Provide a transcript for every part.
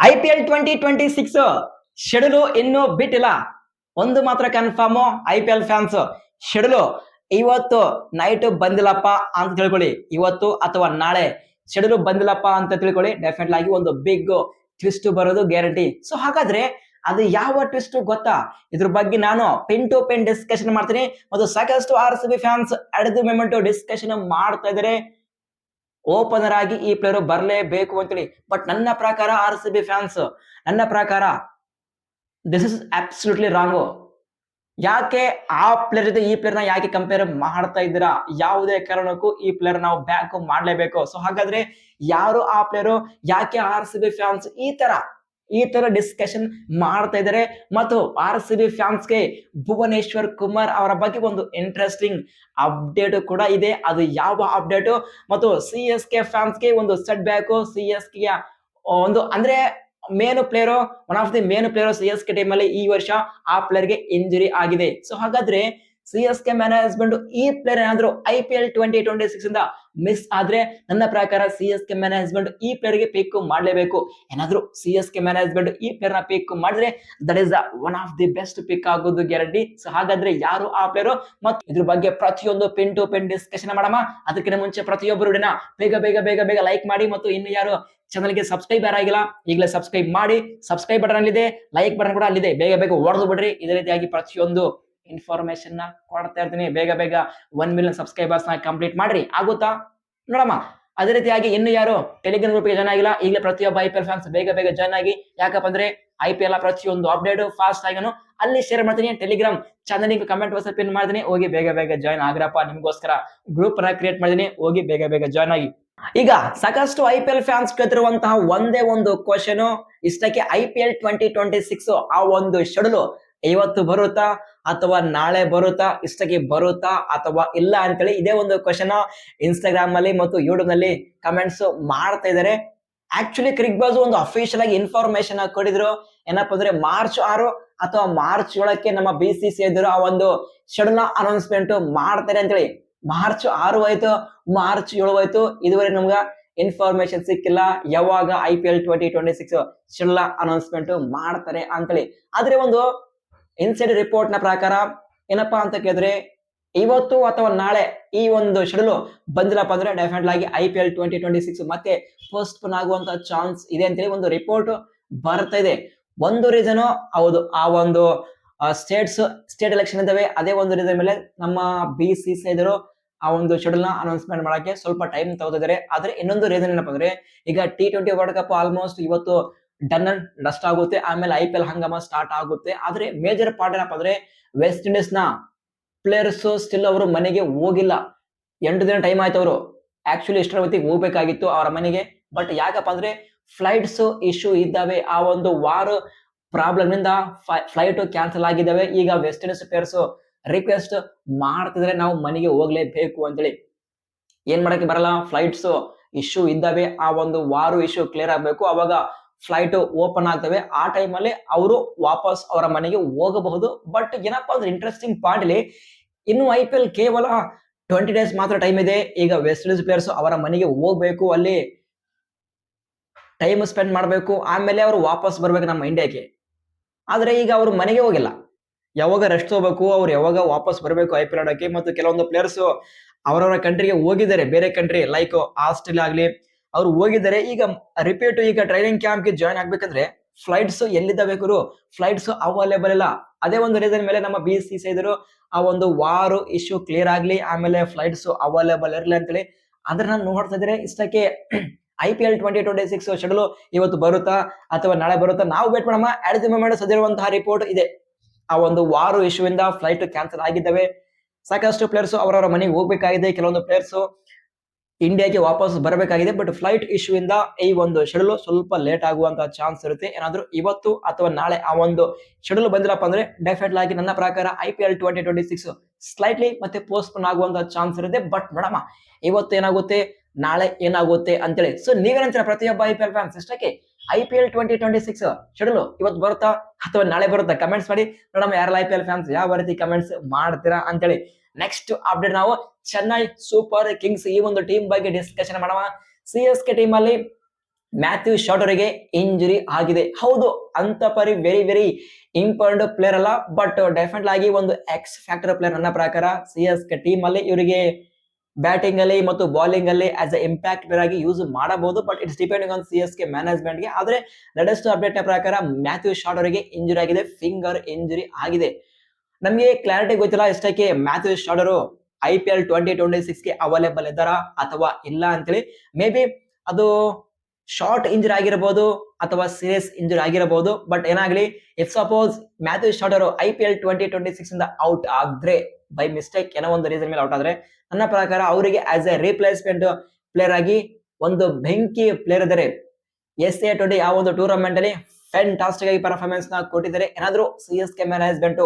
IPL 2026 schedule ಇನ್ನೂ ಬಿಟ್ಟಿಲ್ಲ. ಒಂದು ಮಾತ್ರ ಕನ್ಫರ್ಮ್, IPL ಫ್ಯಾನ್ಸ್ ಶೆಡ್ಯೂಲು ಇವತ್ತು ನೈಟ್ ಬಂದಿಲ್ಲಪ್ಪ ಅಂತ ತಿಳ್ಕೊಳ್ಳಿ. ಇವತ್ತು ಅಥವಾ ನಾಳೆ ಶೆಡ್ಯೂಲು ಬಂದಿಲ್ಲಪ್ಪ ಅಂತ ತಿಳ್ಕೊಳ್ಳಿ. ಡೆಫಿನೆಟ್ಲಿ ಆಗಿ ಒಂದು ಬಿಗ್ ಟ್ವಿಸ್ಟ್ ಬರೋದು ಗ್ಯಾರಂಟಿ. ಸೊ ಹಾಗಾದ್ರೆ ಅದು ಯಾವ ಟ್ವಿಸ್ಟ್ ಗೊತ್ತಾ? ಇದ್ರ ಬಗ್ಗೆ ನಾನು ಪೆನ್ ಟು ಪೆನ್ ಡಿಸ್ಕಷನ್ ಮಾಡ್ತೀನಿ ಮತ್ತು ಸಾಕಷ್ಟು RCB fans at the moment discussion ಮಾಡ್ತಾ ಇದ್ದಾರೆ. ಓಪನರ್ ಆಗಿ ಈ ಪ್ಲೇಯರ್ ಬರಲೇಬೇಕು ಅಂತೇಳಿ. ಬಟ್ ನನ್ನ ಪ್ರಕಾರ RCB ಫ್ಯಾನ್ಸ್, ನನ್ನ ಪ್ರಕಾರ ದಿಸ್ ಇಸ್ ಅಬ್ಸಲ್ಯೂಟ್ಲಿ ರಾಂಗ್. ಯಾಕೆ ಆ ಪ್ಲೇಯರ್ ಜೊತೆ ಈ ಪ್ಲೇಯರ್ ನ ಯಾಕೆ ಕಂಪೇರ್ ಮಾಡ್ತಾ ಇದ್ದೀರಾ? ಯಾವುದೇ ಕಾರಣಕ್ಕೂ ಈ ಪ್ಲೇಯರ್ ನಾವು ಬ್ಯಾಕ್ ಮಾಡ್ಲೇಬೇಕು. ಸೊ ಹಾಗಾದ್ರೆ ಯಾರು ಆ ಪ್ಲೇಯರ್? ಯಾಕೆ RCB ಫ್ಯಾನ್ಸ್ ಈ ತರ ಡಿಸ್ಕಷನ್ ಮಾಡ್ತಾ ಇದ್ದಾರೆ? ಮತ್ತು RCB ಫ್ಯಾನ್ಸ್ಗೆ ಭುವನೇಶ್ವರ್ ಕುಮಾರ್ ಅವರ ಬಗ್ಗೆ ಒಂದು ಇಂಟ್ರೆಸ್ಟಿಂಗ್ ಅಪ್ಡೇಟ್ ಕೂಡ ಇದೆ. ಅದು ಯಾವ ಅಪ್ಡೇಟ್? ಮತ್ತು CSK ಫ್ಯಾನ್ಸ್ಗೆ ಒಂದು ಸೆಟ್ ಬ್ಯಾಕ್. CSK ಒಂದು ಅಂದ್ರೆ main player, one of the main player CSK team ಅಲ್ಲಿ ಈ ವರ್ಷ ಆ ಪ್ಲೇಯರ್ ಗೆ ಇಂಜುರಿ ಆಗಿದೆ. ಸೊ ಹಾಗಾದ್ರೆ CSK ಮ್ಯಾನೇಜ್ಮೆಂಟ್ ಈ ಪ್ಲೇಯರ್ ಏನಾದ್ರು IPL 2026 ಇಂದ ಮಿಸ್ ಆದ್ರೆ ನನ್ನ ಪ್ರಕಾರ CSK ಮ್ಯಾನೇಜ್ಮೆಂಟ್ ಈ ಪ್ಲೇಯರ್ ಗೆ ಪಿಕ್ ಮಾಡಲೇಬೇಕು. ಏನಾದ್ರು CSK ಮ್ಯಾನೇಜ್ಮೆಂಟ್ ಈ ಪ್ಲೇಯರ್ ನ ಪಿಕ್ ಮಾಡಿದ್ರೆ that is the one of the best pick ಆಗೋದು ಗ್ಯಾರಂಟಿ. ಸೊ ಹಾಗಾದ್ರೆ ಯಾರು ಆ ಪ್ಲೇಯರ್ ಮತ್ತು ಇದ್ರ ಬಗ್ಗೆ ಪ್ರತಿಯೊಂದು ಪಿನ್ ಟು ಪಿನ್ ಡಿಸ್ಕಷನ್ ಮಾಡೋಣ. ಅದಕ್ಕಿಂತ ಮುಂಚೆ ಪ್ರತಿಯೊಬ್ಬರು ವಿಡಿಯೋನ ಬೇಗ ಬೇಗ ಬೇಗ ಬೇಗ ಲೈಕ್ ಮಾಡಿ ಮತ್ತು ಇನ್ನು ಯಾರು ಚಾನಲ್ಗೆ ಸಬ್ಸ್ಕ್ರೈಬರ್ ಆಗಿಲ್ಲ ಈಗಲೇ ಸಬ್ಸ್ಕ್ರೈಬ್ ಮಾಡಿ. ಸಬ್ಸ್ಕ್ರೈಬ್ ಬಟನ್ ಅಲ್ಲಿದೆ, ಲೈಕ್ ಬಟನ್ ಕೂಡ ಅಲ್ಲಿದೆ. ಬೇಗ ಬೇಗ ಹೊಡೆದು ಬಿಡ್ರಿ. ಇದೇ ರೀತಿಯಾಗಿ ಪ್ರತಿಯೊಂದು ಇನ್ಫಾರ್ಮೇಶನ್ ನ ಕೊಡ್ತಾ ಇರ್ತೀನಿ. ಬೇಗ ಬೇಗ 1 ಮಿಲಿಯನ್ ಸಬ್ಸ್ಕ್ರೈಬರ್ಸ್ ನ ಕಂಪ್ಲೀಟ್ ಮಾಡ್ರಿ. ಆಗುತ್ತಾ ನೋಡಮ್ಮ. ಅದೇ ರೀತಿಯಾಗಿ ಇನ್ನು ಯಾರು ಟೆಲಿಗ್ರಾಮ್ ಗ್ರೂಪ್ ಗೆ ಜಾಯ್ನ್ ಆಗಿಲ್ಲ ಈಗಲೇ ಪ್ರತಿಯೊಬ್ಬ IPL ಫ್ಯಾನ್ಸ್ ಬೇಗ ಬೇಗ ಜಾಯ್ನ್ ಆಗಿ. ಯಾಕಪ್ಪ ಅಂದ್ರೆ IPL ಪ್ರತಿಯೊಂದು ಅಪ್ಡೇಟ್ ಫಾಸ್ಟ್ ಆಗಿ ನಾನು ಅಲ್ಲಿ ಶೇರ್ ಮಾಡ್ತೀನಿ. Telegram channel comment box pin ಮಾಡ್ತೀನಿ. ಹೋಗಿ ಬೇಗ ಬೇಗ ಜಾಯ್ನ್ ಆಗ್ರಪ್ಪ. ನಿಮ್ಗೋಸ್ಕರ ಗ್ರೂಪ್ ನ ಕ್ರಿಯೇಟ್ ಮಾಡಿದೀನಿ. ಹೋಗಿ ಬೇಗ ಬೇಗ ಜಾಯ್ನ್ ಆಗಿ. ಈಗ ಸಾಕಷ್ಟು IPL ಫ್ಯಾನ್ಸ್ ಕೇಳ್ತಿರುವಂತಹ ಒಂದೇ ಒಂದು ಕ್ವಶನ್, ಇಷ್ಟಕ್ಕೆ IPL 2026 ಆ ಒಂದು ಶೆಡ್ಯೂಲ್ ಇವತ್ತು ಬರುತ್ತಾ ಅಥವಾ ನಾಳೆ ಬರುತ್ತಾ, ಇಷ್ಟಕ್ಕೆ ಬರುತ್ತಾ ಅಥವಾ ಇಲ್ಲ ಅಂತೇಳಿ ಇದೇ ಒಂದು ಕ್ವಶನ್ ಇನ್ಸ್ಟಾಗ್ರಾಮ್ ಅಲ್ಲಿ ಮತ್ತು ಯೂಟ್ಯೂಬ್ ನಲ್ಲಿ ಕಮೆಂಟ್ಸ್ ಮಾಡ್ತಾ ಇದ್ದಾರೆ. ಆಕ್ಚುಲಿ ಕ್ರಿಕ್ ಬಾಜ್ ಒಂದು ಅಫಿಷಿಯಲ್ ಆಗಿ ಇನ್ಫಾರ್ಮೇಶನ್ ಕೊಟ್ಟಿದ್ರು. ಏನಪ್ಪಾ ಅಂದ್ರೆ March 6 ಅಥವಾ March 7ಕ್ಕೆ ನಮ್ಮ BCCI ಆ ಒಂದು ಶೆಡ್ಯೂಲ್ ನ ಅನೌನ್ಸ್ಮೆಂಟ್ ಮಾಡ್ತಾರೆ ಅಂತೇಳಿ. March 6 ಹೋಯ್ತು, March 7 ಹೋಯ್ತು, ಇದುವರೆಗೆ ನಮ್ಗ ಇನ್ಫಾರ್ಮೇಶನ್ ಸಿಕ್ಕಿಲ್ಲ ಯಾವಾಗ IPL 2026 ಶೆಡ್ಯೂಲ್ ಅನೌನ್ಸ್ಮೆಂಟ್ ಮಾಡ್ತಾರೆ ಅಂತೇಳಿ. ಆದ್ರೆ ಒಂದು ಇನ್ಸೈಡ್ ರಿಪೋರ್ಟ್ ನ ಪ್ರಕಾರ ಏನಪ್ಪಾ ಅಂತ ಕೇಳಿದ್ರೆ ಇವತ್ತು ಅಥವಾ ನಾಳೆ ಈ ಒಂದು ಶೆಡ್ಯೂಲ್ ಬಂದಿಲ್ಲಪ್ಪ ಅಂದ್ರೆ ಡೆಫಿನೆಟ್ಲಿ ಆಗಿ IPL 2026 ಮತ್ತೆ ಪೋಸ್ಟ್ಪೋನ್ ಆಗುವಂತ ಚಾನ್ಸ್ ಇದೆ ಅಂತೇಳಿ ಒಂದು ರಿಪೋರ್ಟ್ ಬರ್ತಾ ಇದೆ. ಒಂದು ರೀಸನ್ ಹೌದು, ಆ ಒಂದು ಸ್ಟೇಟ್ ಎಲೆಕ್ಷನ್ ಇದಾವೆ. ಅದೇ ಒಂದು ರೀಸನ್ ಮೇಲೆ ನಮ್ಮ BCCI ಆ ಒಂದು ಶೆಡ್ಯೂಲ್ ನ ಅನೌನ್ಸ್ಮೆಂಟ್ ಮಾಡಕ್ಕೆ ಸ್ವಲ್ಪ ಟೈಮ್ ತಗೋತಿದ್ದಾರೆ. ಆದ್ರೆ ಇನ್ನೊಂದು ರೀಸನ್ ಏನಪ್ಪಾ ಅಂದ್ರೆ ಈಗ T20 ವರ್ಲ್ಡ್ ಕಪ್ ಆಲ್ಮೋಸ್ಟ್ ಇವತ್ತು ಡನ್ ಅಂಡ್ ಡಸ್ಟ್ ಆಗುತ್ತೆ. ಆಮೇಲೆ IPL ಹಂಗಾಮ ಸ್ಟಾರ್ಟ್ ಆಗುತ್ತೆ. ಆದ್ರೆ ಮೇಜರ್ ಪಾರ್ಟ್ ಏನಪ್ಪಾ ಅಂದ್ರೆ ವೆಸ್ಟ್ ಇಂಡೀಸ್ ನ ಪ್ಲೇಯರ್ಸ್ ಸ್ಟಿಲ್ ಅವರು ಮನೆಗೆ ಹೋಗಿಲ್ಲ. 8 ದಿನ ಟೈಮ್ ಆಯ್ತು. ಅವರು ಆಕ್ಚುಲಿ ಇಷ್ಟರ ಹೊತ್ತಿಗೆ ಹೋಗ್ಬೇಕಾಗಿತ್ತು ಅವರ ಮನೆಗೆ. ಬಟ್ ಯಾಕಪ್ಪ ಅಂದ್ರೆ ಫ್ಲೈಟ್ಸ್ ಇಶ್ಯೂ ಇದ್ದಾವೆ. ಆ ಒಂದು ವಾರ್ ಪ್ರಾಬ್ಲಮ್ ಇಂದ ಫ್ಲೈಟ್ ಕ್ಯಾನ್ಸಲ್ ಆಗಿದ್ದಾವೆ. ಈಗ ವೆಸ್ಟ್ ಇಂಡೀಸ್ ಪ್ಲೇಯರ್ಸ್ ರಿಕ್ವೆಸ್ಟ್ ಮಾಡ್ತಿದ್ರೆ ನಾವು ಮನೆಗೆ ಹೋಗ್ಲೇಬೇಕು ಅಂತೇಳಿ. ಏನ್ ಮಾಡಕ್ಕೆ ಬರಲ್ಲ, ಫ್ಲೈಟ್ಸ್ ಇಶ್ಯೂ ಇದ್ದಾವೆ. ಆ ಒಂದು ವಾರು ಇಶ್ಯೂ ಕ್ಲಿಯರ್ ಆಗ್ಬೇಕು, ಅವಾಗ ಫ್ಲೈಟ್ ಓಪನ್ ಆಗ್ತವೆ. ಆ ಟೈಮ್ ಅಲ್ಲಿ ಅವರು ವಾಪಸ್ ಅವರ ಮನೆಗೆ ಹೋಗಬಹುದು. ಬಟ್ ಏನಪ್ಪಾ ಅಂದ್ರೆ ಇಂಟ್ರೆಸ್ಟಿಂಗ್ ಪಾಯಿಂಟ್ ಇಲ್ಲಿ, ಇನ್ನು IPL ಕೇವಲ 20 ಡೇಸ್ ಮಾತ್ರ ಟೈಮ್ ಇದೆ. ಈಗ ವೆಸ್ಟ್ ಇಂಡೀಸ್ ಪ್ಲೇಯರ್ಸ್ ಅವರ ಮನೆಗೆ ಹೋಗ್ಬೇಕು, ಅಲ್ಲಿ ಟೈಮ್ ಸ್ಪೆಂಡ್ ಮಾಡ್ಬೇಕು, ಆಮೇಲೆ ಅವರು ವಾಪಸ್ ಬರ್ಬೇಕು ನಮ್ಮ ಇಂಡಿಯಾಕ್ಕೆ. ಆದ್ರೆ ಈಗ ಅವರು ಮನೆಗೆ ಹೋಗಿಲ್ಲ, ಯಾವಾಗ ರೆಸ್ಟ್ ತಗೋಬೇಕು, ಅವ್ರು ಯಾವಾಗ ವಾಪಸ್ ಬರಬೇಕು IPL ಆಡೋಕೆ. ಮತ್ತು ಕೆಲವೊಂದು ಪ್ಲೇಯರ್ಸ್ ಅವರವರ ಕಂಟ್ರಿಗೆ ಹೋಗಿದ್ದಾರೆ, ಬೇರೆ ಕಂಟ್ರಿ ಲೈಕ್ ಆಸ್ಟ್ರೇಲಿಯಾ ಆಗ್ಲಿ ಅವ್ರು ಹೋಗಿದ್ದಾರೆ. ಈಗ ರಿಪೀಟ್ ಈಗ ಟ್ರೈನಿಂಗ್ ಕ್ಯಾಂಪ್ ಗೆ ಜಾಯ್ನ್ ಆಗ್ಬೇಕಂದ್ರೆ ಫ್ಲೈಟ್ಸ್ ಎಲ್ಲಿದ್ದಾವೆ ಗುರು? ಫ್ಲೈಟ್ಸ್ ಅವೈಲೇಬಲ್ ಇಲ್ಲ. ಅದೇ ಒಂದು ರೀಸನ್ ಮೇಲೆ ನಮ್ಮ BCCI ಆ ಒಂದು ವಾರ್ ಇಶ್ಯೂ ಕ್ಲಿಯರ್ ಆಗ್ಲಿ, ಆಮೇಲೆ ಫ್ಲೈಟ್ಸ್ ಅವೈಲೇಬಲ್ ಇರಲಿ ಅಂತೇಳಿ ಅದನ್ನ ನೋಡ್ತಾ ಇದ್ರೆ. ಇಷ್ಟಕ್ಕೆ IPL 2026 ಶೆಡ್ಯೂಲ್ ಇವತ್ತು ಬರುತ್ತಾ ಅಥವಾ ನಾಳೆ ಬರುತ್ತಾ ನಾವು ವೇಟ್ ಮಾಡೋಣ. ಅಟ್ ದಿ ಮೊಮೆಂಟ್ ಸದ್ಯವಿರುವಂತಹ ರಿಪೋರ್ಟ್ ಇದೆ, ಆ ಒಂದು ವಾರ್ ಇಶ್ಯೂ ಇಂದ ಫ್ಲೈಟ್ ಕ್ಯಾನ್ಸಲ್ ಆಗಿದ್ದಾವೆ. ಸಾಕಷ್ಟು ಪ್ಲೇಯರ್ಸ್ ಅವರವರ ಮನೆಗೆ ಹೋಗ್ಬೇಕಾಗಿದೆ. ಕೆಲವೊಂದು ಪ್ಲೇಯರ್ಸ್ ಇಂಡಿಯಾಗೆ ವಾಪಸ್ ಬರಬೇಕಾಗಿದೆ. ಬಟ್ ಫ್ಲೈಟ್ ಇಶ್ಯೂ ಇಂದ ಈ ಒಂದು ಶೆಡ್ಯೂಲ್ ಸ್ವಲ್ಪ ಲೇಟ್ ಆಗುವಂತ ಚಾನ್ಸ್ ಇರುತ್ತೆ. ಏನಾದ್ರೂ ಇವತ್ತು ಅಥವಾ ನಾಳೆ ಆ ಒಂದು ಶೆಡ್ಯೂಲ್ ಬಂದಿಲ್ಲಪ್ಪ ಅಂದ್ರೆ ಡೆಫಿನೆಟ್ಲಿ ಆಗಿ ನನ್ನ ಪ್ರಕಾರ IPL 2026 ಸ್ಲೈಟ್ಲಿ ಮತ್ತೆ ಪೋಸ್ಟ್ಪೋನ್ ಆಗುವಂತ ಚಾನ್ಸ್ ಇರುತ್ತೆ. ಬಟ್ ನೋಡಮ್ಮ ಇವತ್ತು ಏನಾಗುತ್ತೆ, ನಾಳೆ ಏನಾಗುತ್ತೆ ಅಂತೇಳಿ. ಸೊ ನೀವೇನಂತೀರಾ ಪ್ರತಿಯೊಬ್ಬ IPL ಫ್ಯಾನ್ಸ್? ಇಷ್ಟಕ್ಕೆ IPL 2026 ಶೆಡ್ಯೂಲ್ ಇವತ್ತು ಬರುತ್ತಾ ಅಥವಾ ನಾಳೆ ಬರುತ್ತಾ? ಕಮೆಂಟ್ಸ್ ಮಾಡಿ ನೋಡಮ್ಮ. ಯಾರೆಲ್ಲ IPL ಫ್ಯಾನ್ಸ್ ಯಾವ ರೀತಿ ಕಮೆಂಟ್ಸ್ ಮಾಡ್ತೀರಾ ಅಂತೇಳಿ. ನೆಕ್ಸ್ಟ್ ಅಪ್ಡೇಟ್ ನಾವು ಚೆನ್ನೈ ಸೂಪರ್ ಕಿಂಗ್ಸ್ ಈ ಒಂದು ಟೀಮ್ ಬಗ್ಗೆ ಡಿಸ್ಕಷನ್ ಮಾಡೋಣ. CSK ಟೀಮ್ ಅಲ್ಲಿ ಮ್ಯಾಥ್ಯೂ ಶಾರ್ಟ್ ಅವರಿಗೆ ಇಂಜುರಿ ಆಗಿದೆ. ಹೌದು, ಅಂತ ಪರಿ ವೆರಿ ವೆರಿ ಇಂಪಾರ್ಟೆಂಟ್ ಪ್ಲೇಯರ್ ಅಲ್ಲ, ಬಟ್ ಡೆಫಿನೆಟ್ ಆಗಿ ಒಂದು ಎಕ್ಸ್ ಫ್ಯಾಕ್ಟರ್ ಪ್ಲೇಯರ್ ನನ್ನ ಪ್ರಕಾರ. CSK ಟೀಮ್ ಅಲ್ಲಿ ಇವರಿಗೆ ಬ್ಯಾಟಿಂಗ್ ಅಲ್ಲಿ ಮತ್ತು ಬೌಲಿಂಗ್ ಅಲ್ಲಿ ಆಸ್ ಎ ಇಂಪ್ಯಾಕ್ಟ್ ಪ್ಲೇಯರ್ ಆಗಿ ಯೂಸ್ ಮಾಡಬಹುದು, but it's depending on CSK management ಗೆ. ಆದ್ರೆ ಲೇಟೆಸ್ಟ್ ಅಪ್ಡೇಟ್ ನ ಪ್ರಕಾರ ಮ್ಯಾಥ್ಯೂ ಶಾರ್ಟ್ ಅವರಿಗೆ ಇಂಜುರಿ ಆಗಿದೆ, ಫಿಂಗರ್ ಇಂಜುರಿ ಆಗಿದೆ. ನಮಗೆ ಕ್ಲಾರಿಟಿ ಗೊತ್ತಿಲ್ಲ ಎಷ್ಟಕ್ಕೆ ಮ್ಯಾಥ್ಯೂ ಶಾರ್ಟ್ ಅವರು IPL 2026 ಗೆ ಅವೈಲೇಬಲ್ ಇದ್ದಾರಾ ಅಥವಾ ಇಲ್ಲ ಅಂತೇಳಿ. ಮೇ ಬಿ ಅದು ಶಾರ್ಟ್ ಇಂಜುರಿ ಆಗಿರಬಹುದು ಅಥವಾ ಸೀರಿಯಸ್ ಇಂಜುರಿ ಆಗಿರಬಹುದು. ಬಟ್ ಏನಾಗ್ಲಿ, ಇಫ್ ಸಪೋಸ್ ಮ್ಯಾಥ್ಯೂ ಶಾರ್ಟ್ ಅವರು IPL 2026 ಇಂದ ಔಟ್ ಆದ್ರೆ, ಬೈ ಮಿಸ್ಟೇಕ್ ಏನೋ ಒಂದು ರೀಸನ್ ಮೇಲೆ ಔಟ್ ಆದ್ರೆ, ನನ್ನ ಪ್ರಕಾರ ಅವರಿಗೆ ಆಸ್ ಎ ರಿಪ್ಲೇಸ್ಮೆಂಟ್ ಪ್ಲೇಯರ್ ಆಗಿ ಒಂದು ಬೆಂಕಿ ಪ್ಲೇಯರ್ ಇದ್ದಾರೆ. SA20 ಆ ಒಂದು ಟೂರ್ನಮೆಂಟ್ ಅಲ್ಲಿ ಫ್ಯಾಂಟಾಸ್ಟಿಕ್ ಆಗಿ ಪರ್ಫಾರ್ಮೆನ್ಸ್ ನ ಕೊಟ್ಟಿದ್ದಾರೆ. ಏನಾದ್ರೂ CSK ಮ್ಯಾನೇಜ್ಮೆಂಟ್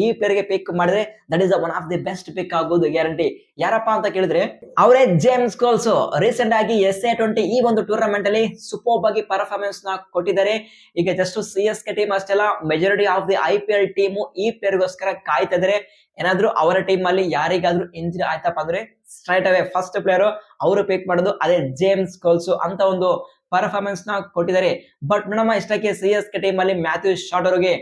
ಈ ಪ್ಲೇಯರ್ ಗೆ ಪಿಕ್ ಮಾಡಿದ್ರೆ that is one of the best pick ಆಗೋದು ಗ್ಯಾರಂಟಿ. ಯಾರಪ್ಪ ಅಂತ ಕೇಳಿದ್ರೆ ಅವರೇ ಜೇಮ್ಸ್ ಕೋಲ್ಸ್. ರೀಸೆಂಟ್ ಆಗಿ SA20 ಈ ಒಂದು ಟೂರ್ನಮೆಂಟ್ ಅಲ್ಲಿ ಸೂಪರ್ ಆಗಿ ಪರ್ಫಾರ್ಮೆನ್ಸ್ ನ ಕೊಟ್ಟಿದ್ದಾರೆ. ಈಗ ಜಸ್ಟ್ CSK ಟೀಮ್ ಅಷ್ಟೇ ಅಲ್ಲ, majority of the IPL team ಈ ಪ್ಲೇಯರ್ ಗೋಸ್ಕರ ಕಾಯ್ತಾ ಇದ್ದಾರೆ. ಏನಾದ್ರೂ ಅವರ ಟೀಮ್ ಅಲ್ಲಿ ಯಾರಿಗಾದ್ರೂ ಇಂಜುರಿ ಆಯ್ತಪ್ಪ ಅಂದ್ರೆ ಸ್ಟ್ರೈಟ್ ಅವೇ ಫಸ್ಟ್ ಪ್ಲೇಯರ್ ಅವರು ಪಿಕ್ ಮಾಡೋದು ಅದೇ ಜೇಮ್ಸ್ ಕೋಲ್ಸ್ ಅಂತ ಒಂದು ಪರ್ಫಾರ್ಮೆನ್ಸ್ ನ ಕೊಟ್ಟಿದ್ದಾರೆ. ಬಟ್ ನಮ್ಮ ಇಷ್ಟಕ್ಕೆ CSK ಟೀಮ್ ಅಲ್ಲಿ ಮ್ಯಾಥ್ಯೂ ಶಾರ್ಟ್ ಅವರಿಗೆ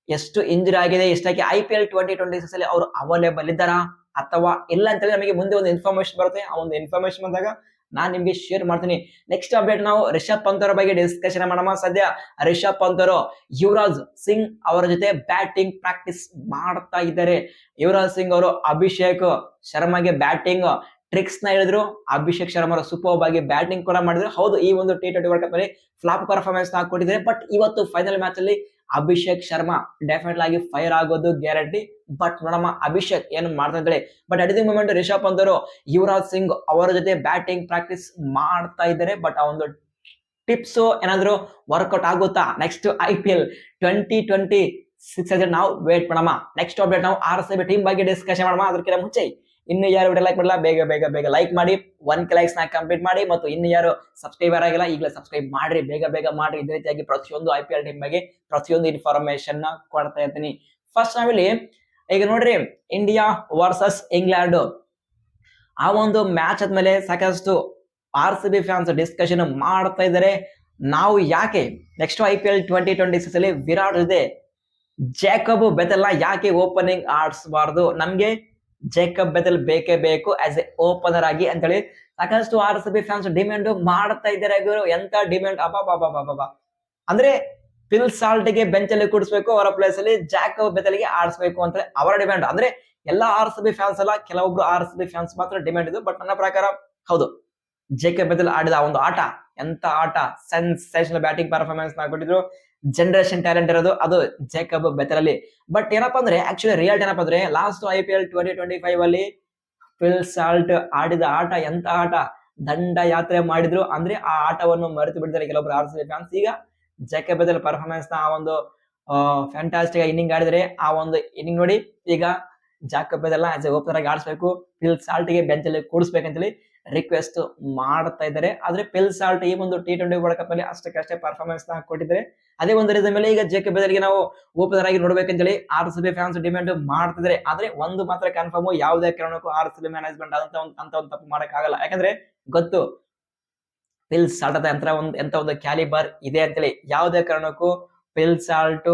ಎಷ್ಟು ಇಂಜುರಿ ಆಗಿದೆ, ಇಷ್ಟಕ್ಕೆ IPL 2026 ಅಲ್ಲಿ ಅವರು ಅವೈಲೇಬಲ್ ಇದ್ದಾರಾ ಅಥವಾ ಇಲ್ಲ ಅಂತೇಳಿ ನಮಗೆ ಮುಂದೆ ಒಂದು ಇನ್ಫಾರ್ಮೇಶನ್ ಬರುತ್ತೆ. ಆ ಒಂದು ಇನ್ಫಾರ್ಮೇಶನ್ ಬಂದಾಗ ನಾನ್ ನಿಮ್ಗೆ ಶೇರ್ ಮಾಡ್ತೀನಿ. ನೆಕ್ಸ್ಟ್ ಅಪ್ಡೇಟ್ ನಾವು ರಿಷಬ್ ಪಂತ್ ಅವರ ಬಗ್ಗೆ ಡಿಸ್ಕಷನ್ ಮಾಡೋಣ. ಸದ್ಯ ರಿಷಬ್ ಪಂತ್ ಅವರು ಯುವರಾಜ್ ಸಿಂಗ್ ಅವರ ಜೊತೆ ಬ್ಯಾಟಿಂಗ್ ಪ್ರಾಕ್ಟೀಸ್ ಮಾಡ್ತಾ ಇದ್ದಾರೆ. ಯುವರಾಜ್ ಸಿಂಗ್ ಅವರು ಅಭಿಷೇಕ್ ಶರ್ಮಾಗೆ ಬ್ಯಾಟಿಂಗ್ ಟ್ರಿಕ್ಸ್ ನ ಹೇಳಿದ್ರು. ಅಭಿಷೇಕ್ ಶರ್ಮಾ ಅವರು ಸೂಪರ್ ಆಗಿ ಬ್ಯಾಟಿಂಗ್ ಕೂಡ ಮಾಡಿದ್ರು. ಹೌದು, ಈ ಒಂದು T20 ವರ್ಲ್ಡ್ ಕಪ್ ಅಲ್ಲಿ ಫ್ಲಾಪ್ ಪರ್ಫಾರ್ಮೆನ್ಸ್ ನ ಕೊಟ್ಟಿದ್ದಾರೆ. ಬಟ್ ಇವತ್ತು ಫೈನಲ್ ಮ್ಯಾಚ್ ಅಲ್ಲಿ ಅಭಿಷೇಕ್ ಶರ್ಮಾ ಡೆಫಿನೆಟ್ ಆಗಿ ಫೈರ್ ಆಗೋದು ಗ್ಯಾರಂಟಿ. ಬಟ್ ನೋಡಮ್ಮ ಅಭಿಷೇಕ್ ಏನು ಮಾಡ್ತಾ ಇದ್ದಾರೆ. But at the moment Rishabh Pant ಅವರು ಯುವರಾಜ್ ಸಿಂಗ್ ಅವರ ಜೊತೆ ಬ್ಯಾಟಿಂಗ್ ಪ್ರಾಕ್ಟೀಸ್ ಮಾಡ್ತಾ ಇದ್ದಾರೆ. ಬಟ್ ಆ ಒಂದು ಟಿಪ್ಸ್ ಏನಾದ್ರು ವರ್ಕೌಟ್ ಆಗುತ್ತಾ ನೆಕ್ಸ್ಟ್ IPL 2026 ನಾವು ವೇಟ್ ಮಾಡೋಣ. ನೆಕ್ಸ್ಟ್ ಅಪ್ಡೇಟ್ ನಾವು RCB ಟೀಮ್ ಬಗ್ಗೆ ಡಿಸ್ಕಷನ್ ಮಾಡೋಣ. ಅದಕ್ಕಿಂತ ಮುಂಚೆ ಇನ್ನು ಯಾರು ವಿಡಿಯೋ ಲೈಕ್ ಮಾಡಲ್ಲ, ಬೇಗ ಬೇಗ ಬೇಗ ಲೈಕ್ ಮಾಡಿ, 1K ಲೈಕ್ಸ್ ನ ಕಂಪ್ಲೀಟ್ ಮಾಡಿ. ಮತ್ತು ಇನ್ನು ಯಾರು ಸಬ್ಸ್ಕ್ರೈಬರ್ ಆಗಿಲ್ಲ ಈಗಲೇ ಸಬ್ಸ್ಕ್ರೈಬ್ ಮಾಡ್ರಿ, ಬೇಗ ಬೇಗ ಮಾಡ್ರಿ. ಇದೇ ರೀತಿಯಾಗಿ ಪ್ರತಿಯೊಂದು IPL ಟೀಮ್ ಬಗ್ಗೆ ಪ್ರತಿಯೊಂದು ಇನ್ಫಾರ್ಮೇಶನ್ ನ ಕೊಡ್ತಾ ಇರ್ತೀನಿ. ಫಸ್ಟ್ ನಾವಿಲ್ಲಿ ಈಗ ನೋಡ್ರಿ, ಇಂಡಿಯಾ ವರ್ಸಸ್ ಇಂಗ್ಲೆಂಡ್ ಆ ಒಂದು ಮ್ಯಾಚ್ ಆದ್ಮೇಲೆ ಸಾಕಷ್ಟು RCB ಫ್ಯಾನ್ಸ್ ಡಿಸ್ಕಷನ್ ಮಾಡ್ತಾ ಇದ್ದಾರೆ. ನಾವು ಯಾಕೆ ನೆಕ್ಸ್ಟ್ IPL 2026 ಅಲ್ಲಿ ವಿರಾಟ್ ಜೊತೆ ಜೇಕಬ್ ಬೆಥೆಲ್ ಯಾಕೆ ಓಪನಿಂಗ್ ಆಡಿಸಬಾರ್ದು, ನಮ್ಗೆ ಜೇಕಬ್ ಬೆಥೆಲ್ ಬೇಕೇ ಬೇಕು ಆಸ್ ಎ ಓಪನರ್ ಆಗಿ ಅಂತೇಳಿ ಸಾಕಷ್ಟು RCB ಫ್ಯಾನ್ಸ್ ಡಿಮ್ಯಾಂಡ್ ಮಾಡ್ತಾ ಇದ್ದಾರೆ. ಎಂತ ಡಿಮ್ಯಾಂಡ್ ಅಬ್ಬಾ, ಅಂದ್ರೆ ಫಿಲ್ ಸಾಲ್ಟ್ ಗೆ ಬೆಂಚ್ ಅಲ್ಲಿ ಕೂಡಿಸ್ಬೇಕು, ಅವರ ಪ್ಲೇಸ್ ಅಲ್ಲಿ ಜೇಕಬ್ ಬೆಥೆಲ್ ಗೆ ಆಡಿಸ್ಬೇಕು ಅಂತ ಅವರ ಡಿಮ್ಯಾಂಡ್. ಅಂದ್ರೆ ಎಲ್ಲಾ RCB ಫ್ಯಾನ್ಸ್ ಅಲ್ಲ, ಕೆಲವೊಬ್ರು RCB ಫ್ಯಾನ್ಸ್ ಮಾತ್ರ ಡಿಮ್ಯಾಂಡ್ ಇದು. ಬಟ್ ನನ್ನ ಪ್ರಕಾರ ಹೌದು, ಜೇಕಬ್ ಬೆಥೆಲ್ ಆಡಿದ ಒಂದು ಆಟ ಎಂತ ಆಟ, ಸೆನ್ಸೇಷನಲ್ ಬ್ಯಾಟಿಂಗ್ ಪರ್ಫಾರ್ಮೆನ್ಸ್ ಕೊಟ್ಟಿದ್ರು. ಜನರೇಷನ್ ಟ್ಯಾಲೆಂಟ್ ಇರೋದು ಅದು ಜೇಕಬ್ ಬೆಥೆಲ್ ಅಲ್ಲಿ. ಬಟ್ ಏನಪ್ಪಾ ಅಂದ್ರೆ ಆಕ್ಚುಲಿ ರಿಯಲ್ ಏನಪ್ಪಾ ಅಂದ್ರೆ ಲಾಸ್ಟ್ IPL 2025 ಅಲ್ಲಿ ಫಿಲ್ ಸಾಲ್ಟ್ ಆಡಿದ ಆಟ ಎಂತ ಆಟ, ದಂಡ ಯಾತ್ರೆ ಮಾಡಿದ್ರು. ಅಂದ್ರೆ ಆ ಆಟವನ್ನು ಮರೆತು ಬಿಟ್ಟಿದ್ದಾರೆ ಕೆಲವೊಬ್ರು RCB ಫ್ಯಾನ್ಸ್. ಈಗ ಜೇಕಬ್ ಬೆಥೆಲ್ ಪರ್ಫಾರ್ಮೆನ್ಸ್ ನ ಆ ಒಂದು ಫ್ಯಾಂಟಾಸ್ಟಿಕ್ ಇನ್ನಿಂಗ್ ಆಡಿದ್ರೆ, ಆ ಒಂದು ಇನ್ನಿಂಗ್ ನೋಡಿ ಈಗ Jacob Bethell as A opener ಆಗಿ ಆಡಿಸ್ಬೇಕು, ಫಿಲ್ ಸಾಲ್ಟ್ ಗೆ ಬೆಂಚ್ ಅಲ್ಲಿ ಕೂಡಿಸ್ಬೇಕಂತೇಳಿ ರಿಕ್ವೆಸ್ಟ್ ಮಾಡ್ತಾ ಇದ್ದಾರೆ. ಆದ್ರೆ ಫಿಲ್ ಸಾಲ್ಟ್ ಈ ಒಂದು T20 ವರ್ಲ್ಡ್ ಕಪ್ ಅಲ್ಲಿ ಅಷ್ಟೇ ಪರ್ಫಾರ್ಮೆನ್ಸ್ ನ ಕೊಟ್ಟಿದ್ದಾರೆ. ಅದೇ ಒಂದು ರೀಸನ್ ಮೇಲೆ ಈಗ ಜೇಕಬ್ ಬೆಥೆಲ್ ಗೆ ನಾವು ಓಪನರ್ ಆಗಿ ನೋಡ್ಬೇಕಂತೇಳಿ RCB ಫ್ಯಾನ್ಸ್ ಡಿಮ್ಯಾಂಡ್ ಮಾಡ್ತಿದ್ದಾರೆ. ಆದ್ರೆ ಒಂದು ಮಾತ್ರ ಕನ್ಫರ್ಮ್, ಯಾವುದೇ ಕಾರಣಕ್ಕೂ RCB ಮ್ಯಾನೇಜ್ಮೆಂಟ್ ಅಂತ ಒಂದು ತಪ್ಪು ಮಾಡಕ್ ಆಗಲ್ಲ. ಯಾಕಂದ್ರೆ ಗೊತ್ತು ಫಿಲ್ ಸಾಲ್ಟ್ ಎಂತ ಒಂದು ಕ್ಯಾಲಿಬರ್ ಇದೆ ಅಂತೇಳಿ. ಯಾವುದೇ ಕಾರಣಕ್ಕೂ ಫಿಲ್ ಸಾಲ್ಟ್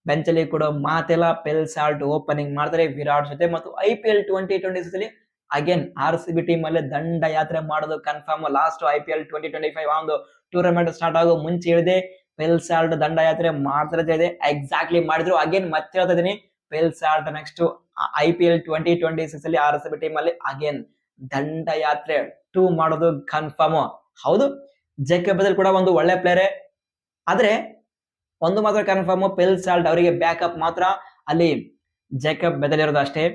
ಬೆಂಚ್ ಅಲ್ಲಿ ಕೂಡ ಮಾತಿಲ್ಲ. ಫಿಲ್ ಸಾಲ್ಟ್ ಓಪನಿಂಗ್ ಮಾಡ್ತಾರೆ ವಿರಾಟ್ ಜೊತೆ. ಮತ್ತು IPL 2026 ಅಲ್ಲಿ ಅಗೇನ್ RCB ಟೀಮ್ ಅಲ್ಲಿ ದಂಡ ಯಾತ್ರೆ ಮಾಡೋದು ಕನ್ಫರ್ಮ್. ಲಾಸ್ಟ್ IPL 2025 ಒಂದು ಟೂರ್ನಮೆಂಟ್ ಸ್ಟಾರ್ಟ್ ಆಗೋ ಮುಂಚೆ ಹೇಳಿದೆ ಫಿಲ್ ಸಾಲ್ಟ್ ದಂಡ ಯಾತ್ರೆ ಮಾಡ್ತಾರೆ ಇದೆ. ಎಕ್ಸಾಕ್ಟ್ಲಿ ಮಾಡಿದ್ರು. ಅಗೇನ್ ಮತ್ತೆ ಹೇಳ್ತಾ ಇದೀನಿ, ಫಿಲ್ ಸಾಲ್ಟ್ ನೆಕ್ಸ್ಟ್ IPL 2026 ಅಲ್ಲಿ RCB ಟೀಮ್ ಅಲ್ಲಿ ಅಗೇನ್ ದಂಡ ಯಾತ್ರೆ 2 ಮಾಡೋದು ಕನ್ಫರ್ಮ್. ಹೌದು, ಜೇಕಬ್ ಬೆಥೆಲ್ ಕೂಡ ಒಂದು ಒಳ್ಳೆ ಪ್ಲೇಯರ್. ಆದ್ರೆ ಒಂದು ಮಾತ್ರ ಕನ್ಫರ್ಮ್, ಫಿಲ್ ಸಾಲ್ಟ್ ಅವರಿಗೆ ಬ್ಯಾಕಪ್ ಮಾತ್ರ ಅಲ್ಲಿ ಜೇಕಬ್ ಬೆಥೆಲ್ ಇರೋದು ಅಷ್ಟೇ.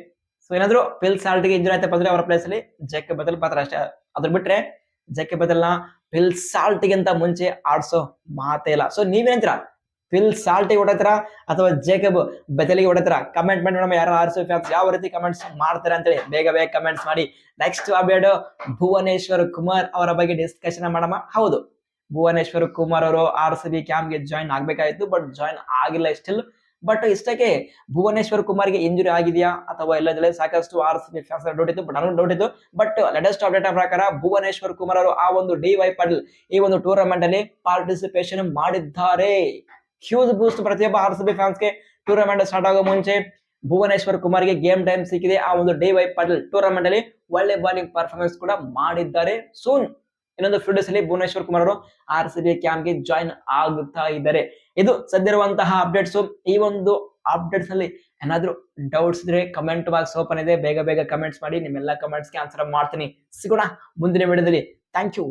ಸೊ ಏನಾದ್ರು ಫಿಲ್ ಸಾಲ್ಟ್ ಗೆ ಇಂಜುರಿ ಆಯ್ತಪ್ಪ ಅಂದ್ರೆ ಅವರ ಪ್ಲೇಸ್ ಅಲ್ಲಿ ಜೇಕಬ್ ಬೆಥೆಲ್ ಪಾತ್ರ ಅಷ್ಟೇ. ಅದ್ರ ಬಿಟ್ರೆ ಜೇಕಬ್ ಬೆಥೆಲ್ ನ ಫಿಲ್ ಸಾಲ್ಟ್ ಗಿಂತ ಮುಂಚೆ ಆಡ್ಸೋ ಮಾತೇ ಇಲ್ಲ. ಸೊ ನೀವೇಂತೀರಾ, ಫಿಲ್ ಸಾಲ್ಟ್ ಗೆ ಹೊಡೆತ್ರ ಅಥವಾ ಜೇಕಬ್ ಬೆಥೆಲ್ ಗೆ ಹೊಡೆತ್ರ? ಕಮೆಂಟ್ ಮಾಡಿ ನೋಡೋಣ. ಯಾರು RCB ಫ್ಯಾನ್ಸ್ ಯಾವ ರೀತಿ ಕಮೆಂಟ್ಸ್ ಮಾಡ್ತಾರೆ ಅಂತೇಳಿ ಬೇಗ ಬೇಗ ಕಮೆಂಟ್ಸ್ ಮಾಡಿ. ನೆಕ್ಸ್ಟ್ ಅಪ್ಡೇಟ್ ಭುವನೇಶ್ವರ್ ಕುಮಾರ್ ಅವರ ಬಗ್ಗೆ ಡಿಸ್ಕಷನ್ ಮಾಡೋಣ. ಹೌದು, ಭುವನೇಶ್ವರ್ ಕುಮಾರ್ ಅವರು RCB ಕ್ಯಾಂಪ್ ಗೆ ಜಾಯಿನ್ ಆಗ್ಬೇಕಾಯ್ತು, ಬಟ್ ಜಾಯಿನ್ ಆಗಿಲ್ಲ. ಸ್ಟಿಲ್ ಬಟ್ ಇಷ್ಟಕ್ಕೆ ಭುವನೇಶ್ವರ್ ಕುಮಾರ್ಗೆ ಇಂಜುರಿ ಆಗಿದೆಯಾ ಅಥವಾ ಇಲ್ಲದ್ರೆ ಸಾಕಷ್ಟು RCB ಫ್ಯಾನ್ಸ್ ಡೌಟ್ ಇತ್ತು, ಬಟ್ ನನಗೂ ಡೌಟ್ ಇತ್ತು. ಬಟ್ ಲೇಟೆಸ್ಟ್ ಅಪ್ಡೇಟ್ ಪ್ರಕಾರ ಭುವನೇಶ್ವರ್ ಕುಮಾರ್ ಅವರು ಆ ಒಂದು DY ಪಾಟೀಲ್ ಈ ಒಂದು ಟೂರ್ನಮೆಂಟ್ ಅಲ್ಲಿ ಪಾರ್ಟಿಸಿಪೇಷನ್ ಮಾಡಿದ್ದಾರೆ. ಹ್ಯೂಜ್ ಬೂಸ್ಟ್ ಪ್ರತಿಯೊಬ್ಬ RCB ಫ್ಯಾನ್ಸ್ಗೆ. ಟೂರ್ನಮೆಂಟ್ ಸ್ಟಾರ್ಟ್ ಆಗೋ ಮುಂಚೆ ಭುವನೇಶ್ವರ್ ಕುಮಾರ್ಗೆ ಗೇಮ್ ಟೈಮ್ ಸಿಕ್ಕಿದೆ. ಆ ಒಂದು DY ಪಾಟೀಲ್ ಟೂರ್ನಮೆಂಟ್ ಅಲ್ಲಿ ಒಳ್ಳೆ ಬಾಲಿಂಗ್ ಪರ್ಫಾರ್ಮೆನ್ಸ್ ಕೂಡ ಮಾಡಿದ್ದಾರೆ. ಸೂನ್ ಇನ್ನೊಂದು ಫ್ಯೂ ಡೇಸ್ ಅಲ್ಲಿ ಭುವನೇಶ್ವರ್ ಕುಮಾರ್ ಅವರು RCB ಕ್ಯಾಂಪ್ ಗೆ ಜಾಯಿನ್ ಆಗುತ್ತಾ ಇದ್ದಾರೆ. ಇದು ಸದ್ಯವಿರುವಂತಹ ಅಪ್ಡೇಟ್ಸ್. ಈ ಒಂದು ಅಪ್ಡೇಟ್ಸ್ ನಲ್ಲಿ ಏನಾದ್ರೂ ಡೌಟ್ಸ್ ಇದ್ರೆ ಕಮೆಂಟ್ ಬಾಕ್ಸ್ ಓಪನ್ ಇದೆ, ಬೇಗ ಬೇಗ ಕಮೆಂಟ್ಸ್ ಮಾಡಿ. ನಿಮ್ಮೆಲ್ಲ ಕಮೆಂಟ್ಸ್ಗೆ ಆನ್ಸರ್ ಮಾಡ್ತೀನಿ. ಸಿಗೋಣ ಮುಂದಿನ ವಿಡಿಯೋದಲ್ಲಿ. Thank you.